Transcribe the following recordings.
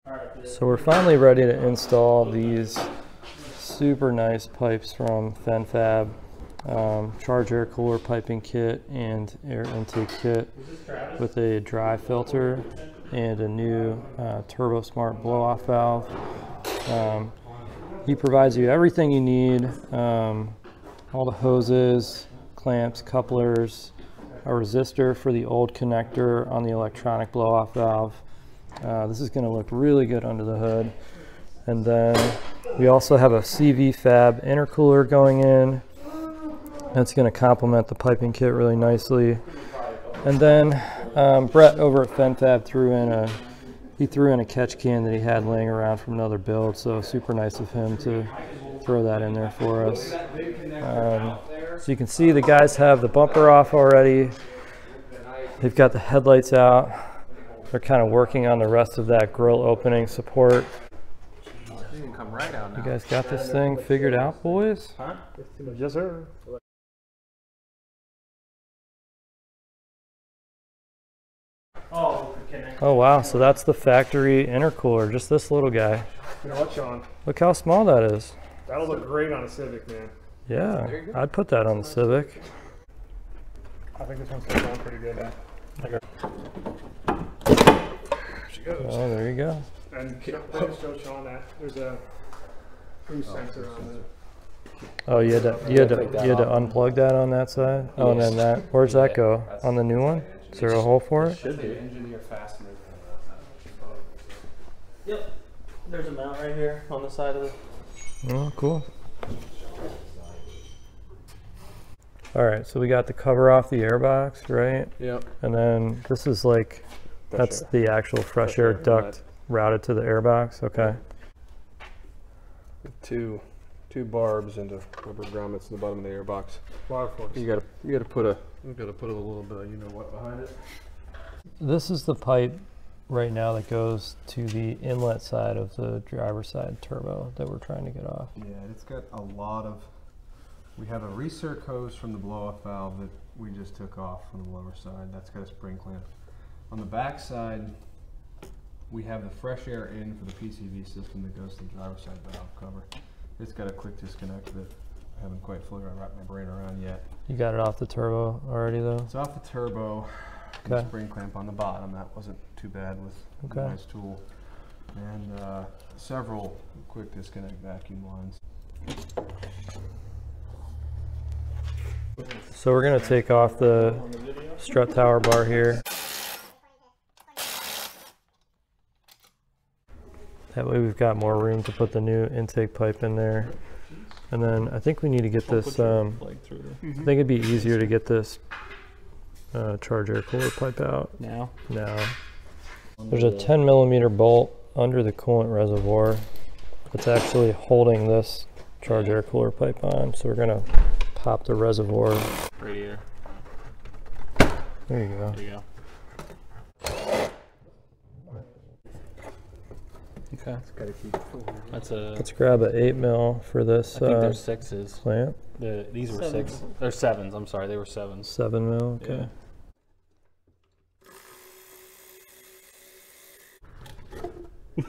So we're finally ready to install these super nice pipes from FENFAB, charge air cooler piping kit and air intake kit with a dry filter and a new Turbosmart blow-off valve. He provides you everything you need, all the hoses, clamps, couplers, a resistor for the old connector on the electronic blow-off valve. This is going to look really good under the hood. And then we also have a FENFAB intercooler going in. That's going to complement the piping kit really nicely. And then Brett over at FENFAB threw in a catch can that he had laying around from another build, so super nice of him to throw that in there for us. So you can see the guys have the bumper off already. They've got the headlights out. They're kind of working on the rest of that grill opening support. You can come right out now. You guys got this thing figured out, boys? Huh? Yes, sir. Oh wow, so that's the factory intercooler, just this little guy. You know what, Sean? Look how small that is. That'll look great on a Civic, man. Yeah, I'd put that on the Civic. I think this one's going on pretty good. There she goes. Oh, there you go. And show Sean that there's a cruise sensor on it. Oh, you had to unplug that on that side. Oh, and then that. Where's that go? On the new one? Is there a hole for it? Should be. Engineer fastener. Yep. There's a mount right here on the side of the. Oh, cool. All right, so we got the cover off the airbox, right? Yep. And then this is like, that's the actual fresh air duct routed to the airbox. Okay. Two barbs into rubber grommets in the bottom of the airbox. Wire force. You gotta put a little bit of you know what behind it. This is the pipe right now that goes to the inlet side of the driver's side turbo that we're trying to get off. Yeah, it's got a lot of. We have a recirc hose from the blow-off valve that we just took off from the lower side. That's got a spring clamp. On the back side, we have the fresh air in for the PCV system that goes to the driver's side valve cover. It's got a quick disconnect that I haven't quite fully wrapped my brain around yet. You got it off the turbo already though? It's off the turbo. Okay. The spring clamp on the bottom. That wasn't too bad with a nice tool. And several quick disconnect vacuum lines. So we're going to take off the strut tower bar here. That way we've got more room to put the new intake pipe in there. And then I think we need to get this, I think it'd be easier to get this charge air cooler pipe out. Now? Now. There's a 10mm bolt under the coolant reservoir. It's actually holding this charge air cooler pipe on. So we're going to pop the reservoir. Right here. There you go. There you go. Okay. That's a. Let's grab an 8mm for this. I think there's sixes. Clamp. These were six. They're sevens. I'm sorry, they were sevens. 7mm. Okay. Yeah.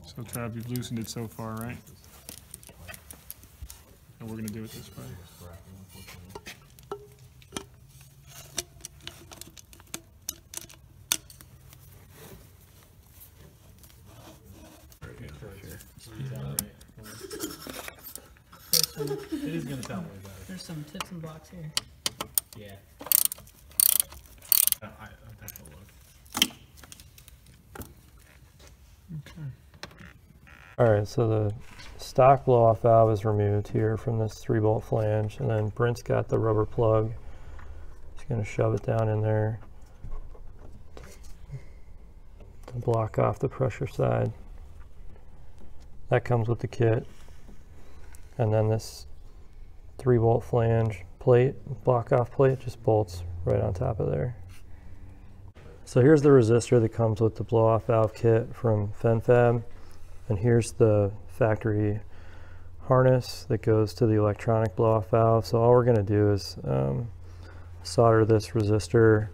So Trav, you've loosened it so far, right? And we're going to do it this way. It is going to sound way better. There's some tips and blocks here. Yeah. I'll take a look. Okay. All right, so the stock blow-off valve is removed here from this 3-bolt flange, and then Brent's got the rubber plug. He's going to shove it down in there to block off the pressure side. That comes with the kit. And then this 3-bolt flange plate, block-off plate, just bolts right on top of there. So here's the resistor that comes with the blow-off valve kit from FENFAB. And here's the factory harness that goes to the electronic blow-off valve. So all we're going to do is solder this resistor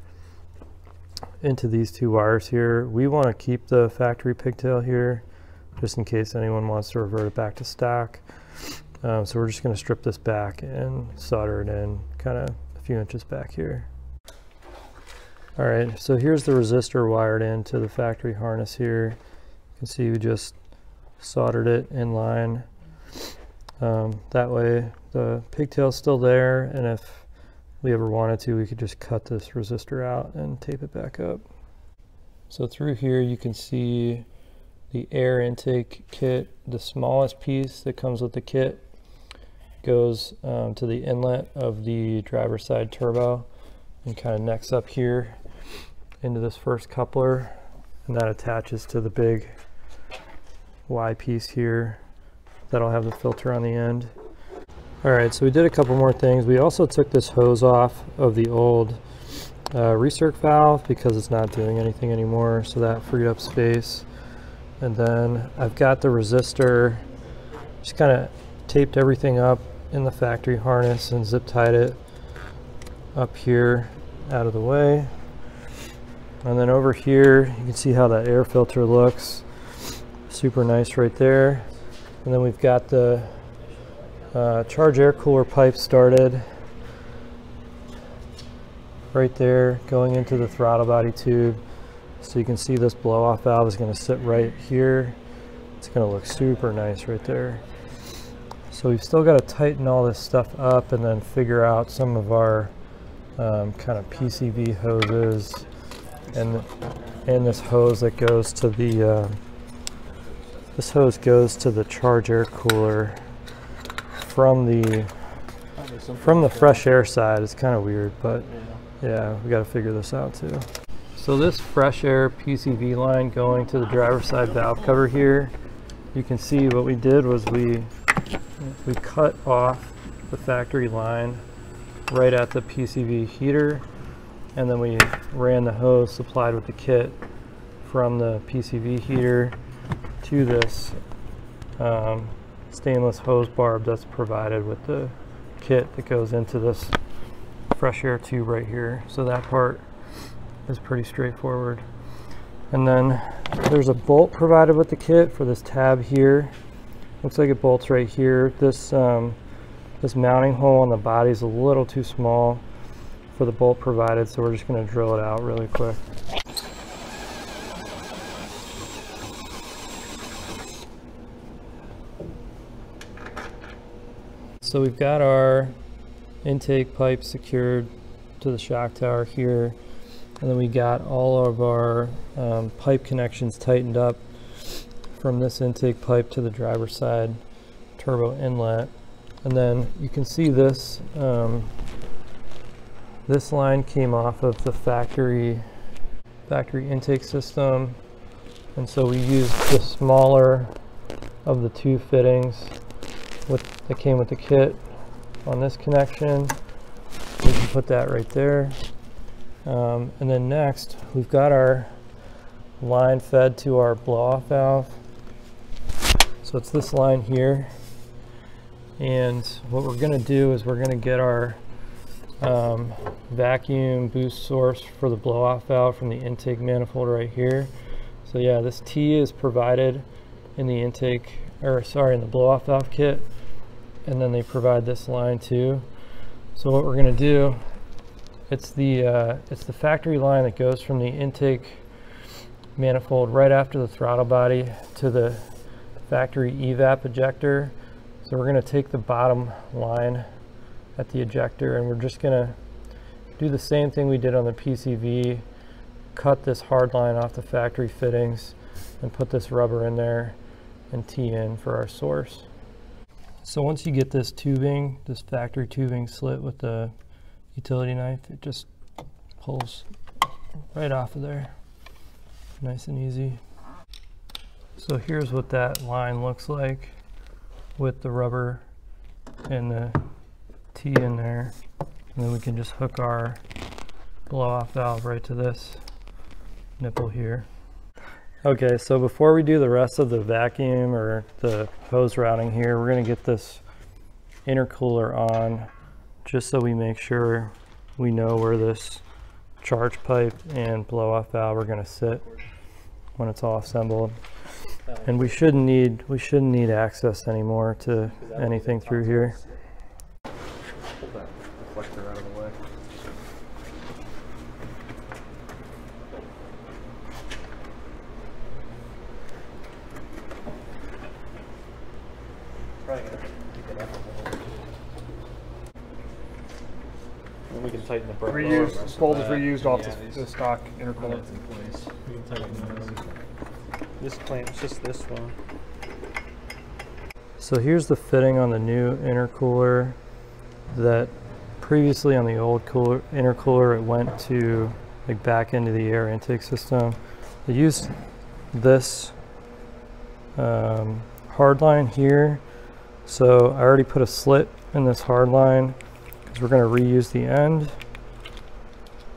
into these two wires here. We want to keep the factory pigtail here just in case anyone wants to revert it back to stock. So we're just going to strip this back and solder it in kind of a few inches back here. All right, so here's the resistor wired into the factory harness here. You can see we just soldered it in line. That way the pigtail's still there, and if we ever wanted to, we could just cut this resistor out and tape it back up. So through here you can see the air intake kit. The smallest piece that comes with the kit goes to the inlet of the driver's side turbo and kind of necks up here into this first coupler, and that attaches to the big Y piece here that'll have the filter on the end. All right, so we did a couple more things. We also took this hose off of the old recirc valve because it's not doing anything anymore, so that freed up space. And then I've got the resistor, just kind of taped everything up in the factory harness and zip tied it up here out of the way. And then over here, you can see how that air filter looks. Super nice right there. And then we've got the charge air cooler pipe started right there going into the throttle body tube. So you can see this blow off valve is going to sit right here. It's going to look super nice right there. So we've still got to tighten all this stuff up and then figure out some of our kind of PCV hoses and this hose that goes to the this hose goes to the charge air cooler from the fresh air side. It's kind of weird, but yeah, we got to figure this out too. So this fresh air PCV line going to the driver's side valve cover here, you can see what we did was we cut off the factory line right at the PCV heater, and then we ran the hose supplied with the kit from the PCV heater to this stainless hose barb that's provided with the kit that goes into this fresh air tube right here. So that part is pretty straightforward. And then there's a bolt provided with the kit for this tab here. Looks like it bolts right here. This this mounting hole on the body is a little too small for the bolt provided, so we're just going to drill it out really quick. So we've got our intake pipe secured to the shock tower here, and then we got all of our pipe connections tightened up from this intake pipe to the driver's side turbo inlet. And then you can see this this line came off of the factory intake system, and so we used the smaller of the two fittings that came with the kit on this connection. We can put that right there. And then next, we've got our line fed to our blow-off valve. So it's this line here. And what we're going to do is we're going to get our vacuum boost source for the blow-off valve from the intake manifold right here. So yeah, this T is provided in the intake, or sorry, in the blow-off valve kit. And then they provide this line too. So what we're going to do, it's the factory line that goes from the intake manifold right after the throttle body to the factory evap ejector. So we're going to take the bottom line at the ejector, and we're just going to do the same thing we did on the PCV, cut this hard line off the factory fittings and put this rubber in there and tee in for our source. So once you get this tubing, this factory tubing slit with the utility knife, it just pulls right off of there. Nice and easy. So here's what that line looks like with the rubber and the T in there. And then we can just hook our blow-off valve right to this nipple here. Okay, so before we do the rest of the vacuum or the hose routing here, we're going to get this intercooler on just so we make sure we know where this charge pipe and blow off valve are going to sit when it's all assembled. And we shouldn't need access anymore to anything through here. Pull that reflector out of the way. And we can tighten the brake. Reused, bolt is reused off the stock intercooler. In place. We can tighten those. This clamp's just this one. So here's the fitting on the new intercooler that previously on the old intercooler it went to like back into the air intake system. They used this hard line here. So I already put a slit in this hard line because we're going to reuse the end,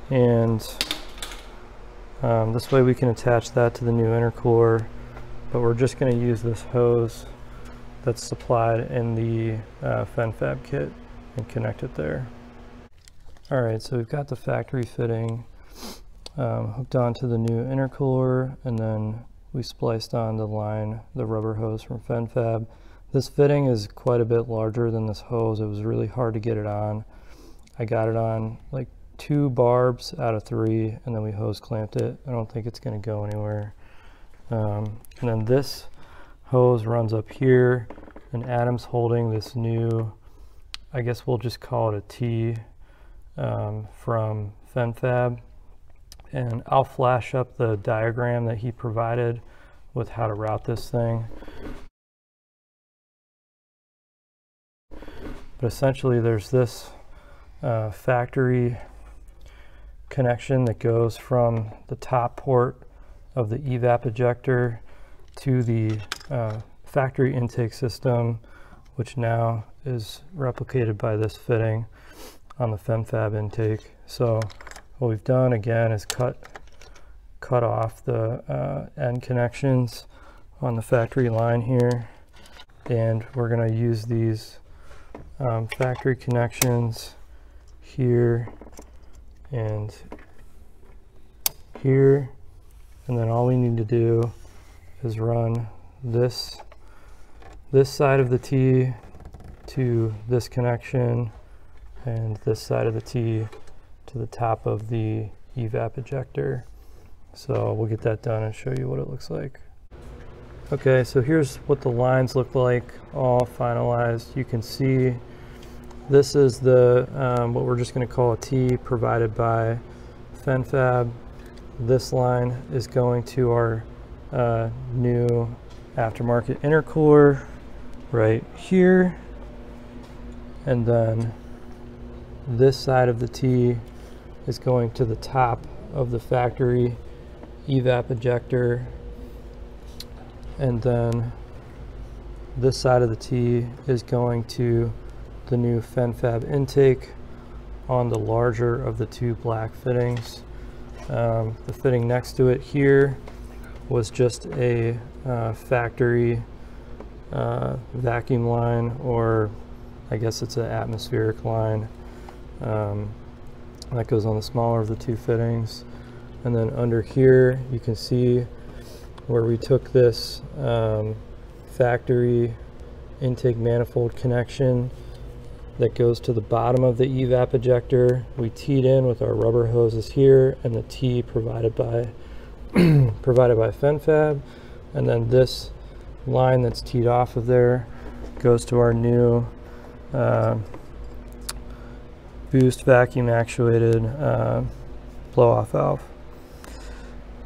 and this way we can attach that to the new intercooler, but we're just going to use this hose that's supplied in the FENFAB kit and connect it there. Alright, so we've got the factory fitting hooked onto the new intercooler, and then we spliced on the line, the rubber hose from FENFAB. This fitting is quite a bit larger than this hose. It was really hard to get it on. I got it on like 2 barbs out of 3, and then we hose clamped it. I don't think it's going to go anywhere. And then this hose runs up here, and Adam's holding this new, I guess we'll just call it a T from FENFAB. And I'll flash up the diagram that he provided with how to route this thing. But essentially there's this factory connection that goes from the top port of the evap ejector to the factory intake system, which now is replicated by this fitting on the FENFAB intake. So what we've done again is cut off the end connections on the factory line here, and we're going to use these factory connections here and here, and then all we need to do is run this side of the T to this connection and this side of the T to the top of the evap ejector. So we'll get that done and show you what it looks like. Okay, so here's what the lines look like all finalized. You can see this is the what we're just going to call a T provided by FENFAB. This line is going to our new aftermarket intercooler right here, and then this side of the T is going to the top of the factory evap ejector, and then this side of the T is going to the new FENFAB intake on the larger of the 2 black fittings. The fitting next to it here was just a factory vacuum line, or I guess it's an atmospheric line that goes on the smaller of the 2 fittings. And then under here you can see where we took this factory intake manifold connection that goes to the bottom of the evap ejector. We teed in with our rubber hoses here, and the T provided by FENFAB, and then this line that's teed off of there goes to our new boost vacuum actuated blow-off valve.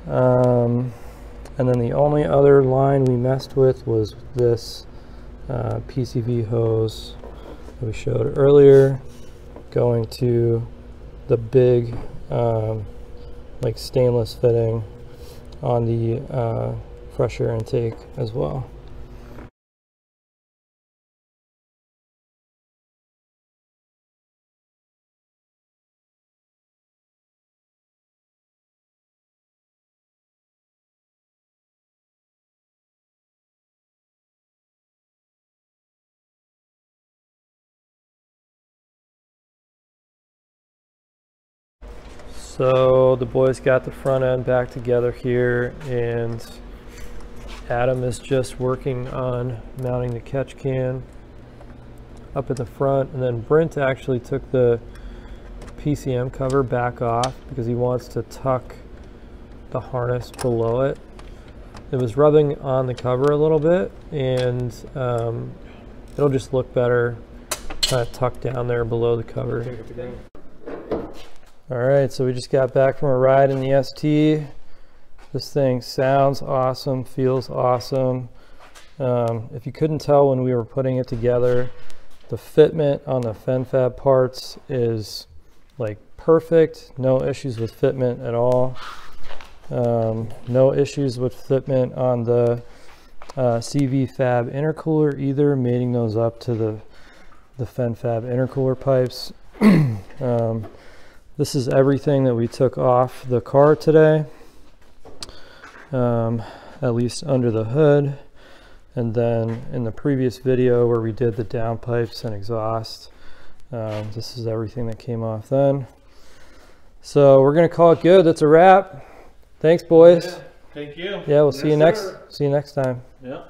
And then the only other line we messed with was this PCV hose that we showed earlier, going to the big like stainless fitting on the fresh air intake as well. So the boys got the front end back together here, and Adam is just working on mounting the catch can up at the front, and then Brent actually took the PCM cover back off because he wants to tuck the harness below it. It was rubbing on the cover a little bit, and it'll just look better kind of tucked down there below the cover. All right, so we just got back from a ride in the ST. This thing sounds awesome, feels awesome. If you couldn't tell when we were putting it together, the fitment on the FENFAB parts is like perfect. No issues with fitment at all. No issues with fitment on the CVFab intercooler either, mating those up to the FENFAB intercooler pipes. This is everything that we took off the car today, at least under the hood. And then in the previous video where we did the downpipes and exhaust, this is everything that came off then. So we're gonna call it good. That's a wrap. Thanks, boys. Thank you. Yeah, we'll see you next time. Yeah.